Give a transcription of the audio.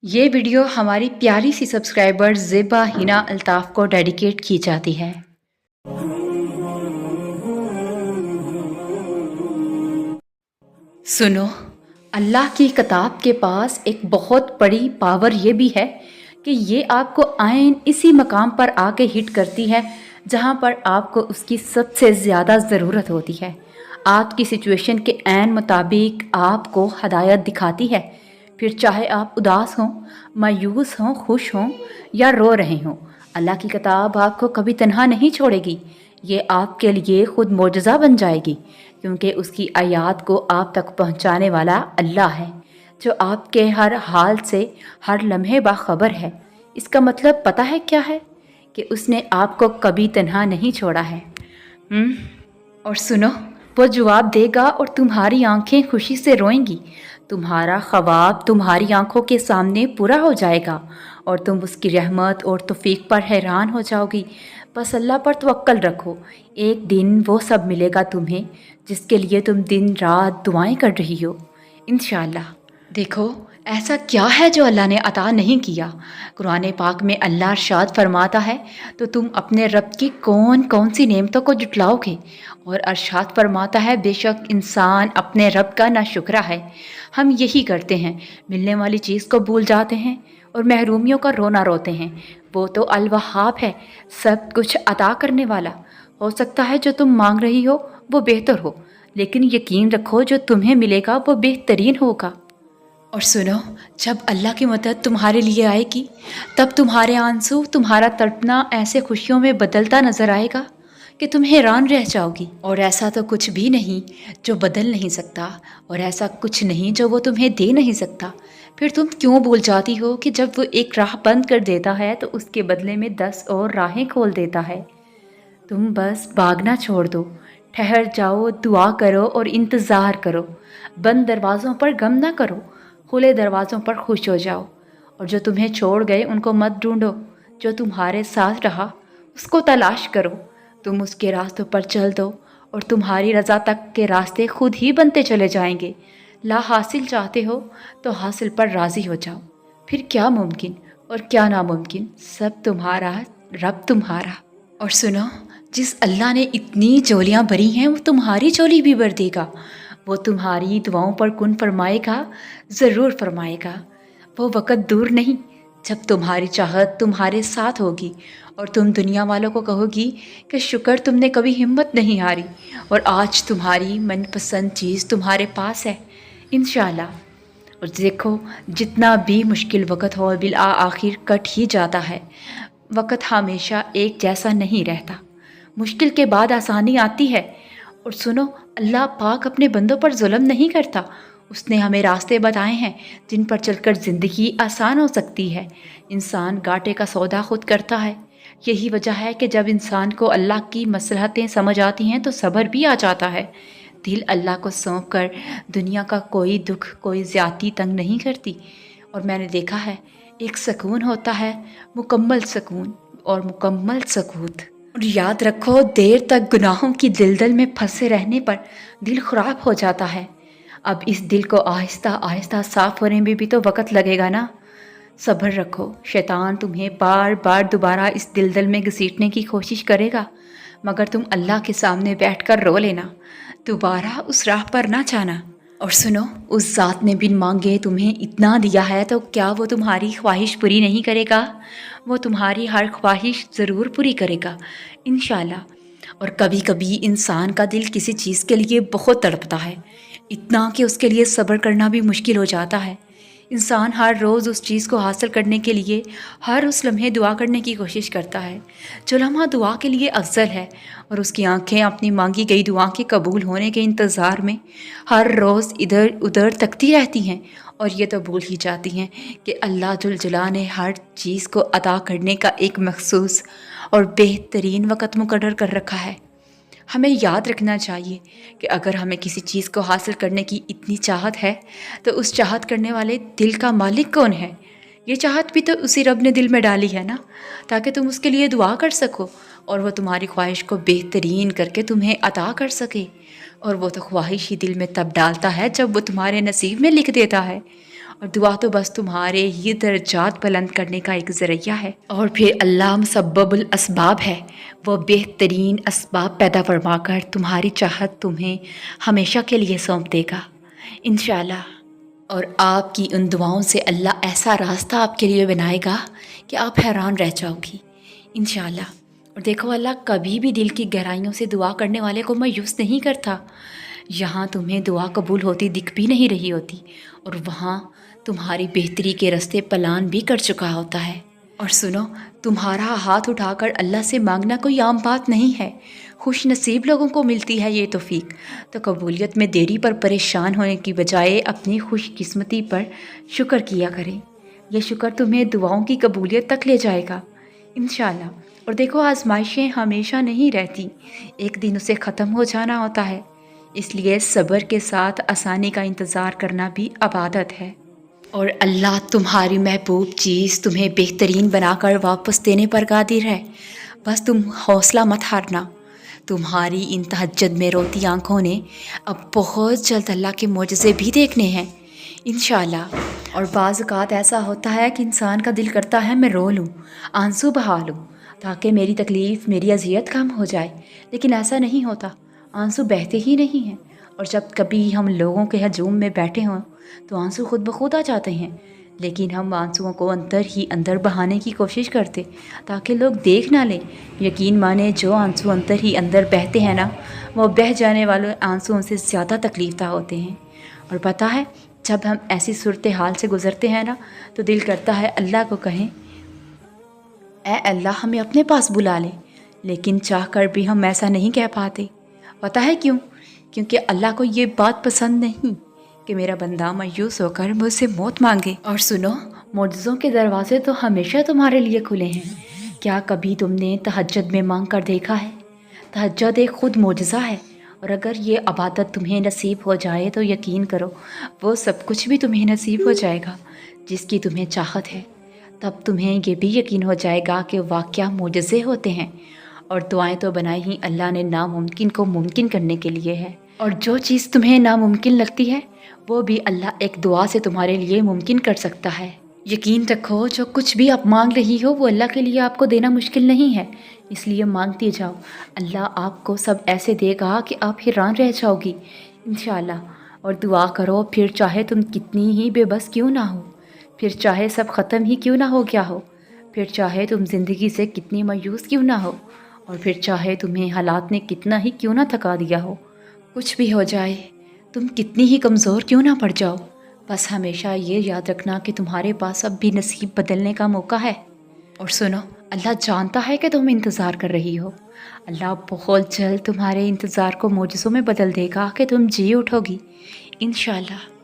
ये वीडियो हमारी प्यारी सी सब्सक्राइबर ज़ेबा हिना अल्ताफ़ को डेडिकेट की जाती है। सुनो, अल्लाह की किताब के पास एक बहुत बड़ी पावर ये भी है कि ये आपको आइन इसी मकाम पर आके हिट करती है जहाँ पर आपको उसकी सबसे ज़्यादा ज़रूरत होती है। आपकी सिचुएशन के ऐन मुताबिक आपको हदायत दिखाती है। फिर चाहे आप उदास हों, मायूस हों, खुश हों या रो रहे हों, अल्लाह की किताब आपको कभी तन्हा नहीं छोड़ेगी। ये आपके लिए खुद मोजज़ा बन जाएगी, क्योंकि उसकी आयात को आप तक पहुंचाने वाला अल्लाह है, जो आपके हर हाल से हर लम्हे बाखबर है। इसका मतलब पता है क्या है? कि उसने आपको कभी तन्हा नहीं छोड़ा है। और सुनो, वो जवाब देगा और तुम्हारी आंखें खुशी से रोएंगी। तुम्हारा ख्वाब तुम्हारी आंखों के सामने पूरा हो जाएगा और तुम उसकी रहमत और तौफीक पर हैरान हो जाओगी। बस अल्लाह पर तवक्कल रखो। एक दिन वो सब मिलेगा तुम्हें जिसके लिए तुम दिन रात दुआएं कर रही हो, इंशाअल्लाह। देखो, ऐसा क्या है जो अल्लाह ने अता नहीं किया? कुरान पाक में अल्लाह इरशाद फरमाता है, तो तुम अपने रब की कौन कौन सी नेमतों को जुटलाओगे? और इरशाद फरमाता है, बेशक इंसान अपने रब का नाशुक्रा है। हम यही करते हैं, मिलने वाली चीज़ को भूल जाते हैं और महरूमियों का रोना रोते हैं। वो तो अल वहाब है, सब कुछ अता करने वाला। हो सकता है जो तुम मांग रही हो वो बेहतर हो, लेकिन यकीन रखो जो तुम्हें मिलेगा वो बेहतरीन होगा। और सुनो, जब अल्लाह की मदद तुम्हारे लिए आएगी, तब तुम्हारे आंसू, तुम्हारा तड़पना ऐसे खुशियों में बदलता नजर आएगा कि तुम हैरान रह जाओगी। और ऐसा तो कुछ भी नहीं जो बदल नहीं सकता, और ऐसा कुछ नहीं जो वो तुम्हें दे नहीं सकता। फिर तुम क्यों भूल जाती हो कि जब वो एक राह बंद कर देता है तो उसके बदले में 10 और राहें खोल देता है। तुम बस भागना छोड़ दो, ठहर जाओ, दुआ करो और इंतज़ार करो। बंद दरवाज़ों पर गम ना करो, खुले दरवाज़ों पर खुश हो जाओ। और जो तुम्हें छोड़ गए उनको मत ढूंढो, जो तुम्हारे साथ रहा उसको तलाश करो। तुम उसके रास्तों पर चल दो और तुम्हारी रज़ा तक के रास्ते खुद ही बनते चले जाएंगे। ला हासिल चाहते हो तो हासिल पर राज़ी हो जाओ। फिर क्या मुमकिन और क्या नामुमकिन, सब तुम्हारा, रब तुम्हारा। और सुनो, जिस अल्लाह ने इतनी झोलियाँ भरी हैं वो तुम्हारी झोली भी भर देगा। वो तुम्हारी दुआओं पर कुन फरमाएगा, ज़रूर फरमाएगा। वो वक़्त दूर नहीं जब तुम्हारी चाहत तुम्हारे साथ होगी और तुम दुनिया वालों को कहोगी कि शुक्र तुमने कभी हिम्मत नहीं हारी और आज तुम्हारी मनपसंद चीज़ तुम्हारे पास है, इंशाअल्लाह। और देखो, जितना भी मुश्किल वक़्त हो बिल आखिर कट ही जाता है। वक़्त हमेशा एक जैसा नहीं रहता, मुश्किल के बाद आसानी आती है। और सुनो, अल्लाह पाक अपने बंदों पर जुल्म नहीं करता। उसने हमें रास्ते बताए हैं जिन पर चलकर ज़िंदगी आसान हो सकती है। इंसान घाटे का सौदा खुद करता है। यही वजह है कि जब इंसान को अल्लाह की मसलहतें समझ आती हैं तो सब्र भी आ जाता है। दिल अल्लाह को सौंप कर दुनिया का कोई दुख, कोई ज़्यादती तंग नहीं करती। और मैंने देखा है, एक सुकून होता है, मुकम्मल सुकून और मुकम्मल सकूत। और याद रखो, देर तक गुनाहों की दलदल में फंसे रहने पर दिल ख़राब हो जाता है। अब इस दिल को आहिस्ता आहिस्ता साफ़ होने में भी तो वक़्त लगेगा ना। सब्र रखो, शैतान तुम्हें बार बार दोबारा इस दलदल में घसीटने की कोशिश करेगा, मगर तुम अल्लाह के सामने बैठकर रो लेना, दोबारा उस राह पर ना जाना। और सुनो, उस ज़ात ने बिन मांगे तुम्हें इतना दिया है तो क्या वो तुम्हारी ख्वाहिश पूरी नहीं करेगा? वो तुम्हारी हर ख्वाहिश ज़रूर पूरी करेगा, इंशाअल्लाह। और कभी कभी इंसान का दिल किसी चीज़ के लिए बहुत तड़पता है, इतना कि उसके लिए सब्र करना भी मुश्किल हो जाता है। इंसान हर रोज़ उस चीज़ को हासिल करने के लिए हर उस लम्हे दुआ करने की कोशिश करता है जो लम्हा दुआ के लिए अफजल है। और उसकी आंखें अपनी मांगी गई दुआ के कबूल होने के इंतज़ार में हर रोज़ इधर उधर तकती रहती हैं और ये तो भूल ही जाती हैं कि अल्लाह जुल जला ने हर चीज़ को अदा करने का एक मखसूस और बेहतरीन वक़्त मुकर्रर कर रखा है। हमें याद रखना चाहिए कि अगर हमें किसी चीज़ को हासिल करने की इतनी चाहत है तो उस चाहत करने वाले दिल का मालिक कौन है? ये चाहत भी तो उसी रब ने दिल में डाली है ना, ताकि तुम उसके लिए दुआ कर सको और वो तुम्हारी ख्वाहिश को बेहतरीन करके तुम्हें अता कर सके। और वो तो ख्वाहिश ही दिल में तब डालता है जब वो तुम्हारे नसीब में लिख देता है। اور دعا تو بس تمہارے ہی درجات بلند کرنے کا ایک ذریعہ ہے، اور پھر اللہ مسبب الاسباب ہے، وہ بہترین اسباب پیدا فرما کر تمہاری چاہت تمہیں ہمیشہ کے لیے سونپ دے گا انشاءاللہ۔ اور آپ کی ان دعاؤں سے اللہ ایسا راستہ آپ کے لیے بنائے گا کہ آپ حیران رہ جاؤ گی انشاءاللہ۔ اور دیکھو اللہ کبھی بھی دل کی گہرائیوں سے دعا کرنے والے کو مایوس نہیں کرتا۔ یہاں تمہیں دعا قبول ہوتی دکھ بھی نہیں رہی ہوتی، اور وہاں تمہاری بہتری کے راستے پلان بھی کر چکا ہوتا ہے۔ اور سنو، تمہارا ہاتھ اٹھا کر اللہ سے مانگنا کوئی عام بات نہیں ہے، خوش نصیب لوگوں کو ملتی ہے یہ توفیق۔ تو قبولیت میں دیری پر پریشان ہونے کی بجائے اپنی خوش قسمتی پر شکر کیا کریں، یہ شکر تمہیں دعاؤں کی قبولیت تک لے جائے گا انشاءاللہ۔ اور دیکھو آزمائشیں ہمیشہ نہیں رہتی، ایک دن اسے ختم ہو جانا ہوتا ہے، اس لیے صبر کے ساتھ آسانی کا انتظار کرنا بھی عبادت ہے۔ اور اللہ تمہاری محبوب چیز تمہیں بہترین بنا کر واپس دینے پر قادر ہے، بس تم حوصلہ مت ہارنا۔ تمہاری ان تہجد میں روتی آنکھوں نے اب بہت جلد اللہ کے معجزے بھی دیکھنے ہیں انشاءاللہ۔ اور بعض اوقات ایسا ہوتا ہے کہ انسان کا دل کرتا ہے میں رو لوں، آنسو بہا لوں، تاکہ میری تکلیف میری اذیت کم ہو جائے، لیکن ایسا نہیں ہوتا، آنسو بہتے ہی نہیں ہیں۔ اور جب کبھی ہم لوگوں کے ہجوم میں بیٹھے ہوں تو آنسو خود بخود آ جاتے ہیں، لیکن ہم آنسوؤں کو اندر ہی اندر بہانے کی کوشش کرتے تاکہ لوگ دیکھ نہ لیں۔ یقین مانے جو آنسو اندر ہی اندر بہتے ہیں نا، وہ بہہ جانے والے آنسوؤں سے زیادہ تکلیف دہ ہوتے ہیں۔ اور پتہ ہے جب ہم ایسی صورتحال سے گزرتے ہیں نا تو دل کرتا ہے اللہ کو کہیں اے اللہ ہمیں اپنے پاس بلا لے، لیکن چاہ کر بھی ہم ایسا نہیں کہہ پاتے۔ پتہ ہے کیوں؟ کیونکہ اللہ کو یہ بات پسند نہیں کہ میرا بندہ مایوس ہو کر مجھ سے موت مانگے۔ اور سنو، معجزوں کے دروازے تو ہمیشہ تمہارے لیے کھلے ہیں۔ کیا کبھی تم نے تہجد میں مانگ کر دیکھا ہے؟ تہجد ایک خود معجزہ ہے، اور اگر یہ عبادت تمہیں نصیب ہو جائے تو یقین کرو وہ سب کچھ بھی تمہیں نصیب ہو جائے گا جس کی تمہیں چاہت ہے۔ تب تمہیں یہ بھی یقین ہو جائے گا کہ واقعہ معجزے ہوتے ہیں، اور دعائیں تو بنائی ہی اللہ نے ناممکن کو ممکن کرنے کے لیے ہے، اور جو چیز تمہیں ناممکن لگتی ہے وہ بھی اللہ ایک دعا سے تمہارے لیے ممکن کر سکتا ہے۔ یقین رکھو جو کچھ بھی آپ مانگ رہی ہو وہ اللہ کے لیے آپ کو دینا مشکل نہیں ہے، اس لیے مانگتی جاؤ، اللہ آپ کو سب ایسے دے گا کہ آپ حیران رہ جاؤ گی انشاءاللہ۔ اور دعا کرو، پھر چاہے تم کتنی ہی بے بس کیوں نہ ہو، پھر چاہے سب ختم ہی کیوں نہ ہو گیا ہو، پھر چاہے تم زندگی سے کتنی مایوس کیوں نہ ہو، اور پھر چاہے تمہیں حالات نے کتنا ہی کیوں نہ تھکا دیا ہو، کچھ بھی ہو جائے، تم کتنی ہی کمزور کیوں نہ پڑ جاؤ، بس ہمیشہ یہ یاد رکھنا کہ تمہارے پاس اب بھی نصیب بدلنے کا موقع ہے۔ اور سنو، اللہ جانتا ہے کہ تم انتظار کر رہی ہو، اللہ بہت جلد تمہارے انتظار کو معجزوں میں بدل دے گا کہ تم جی اٹھو گی انشاءاللہ۔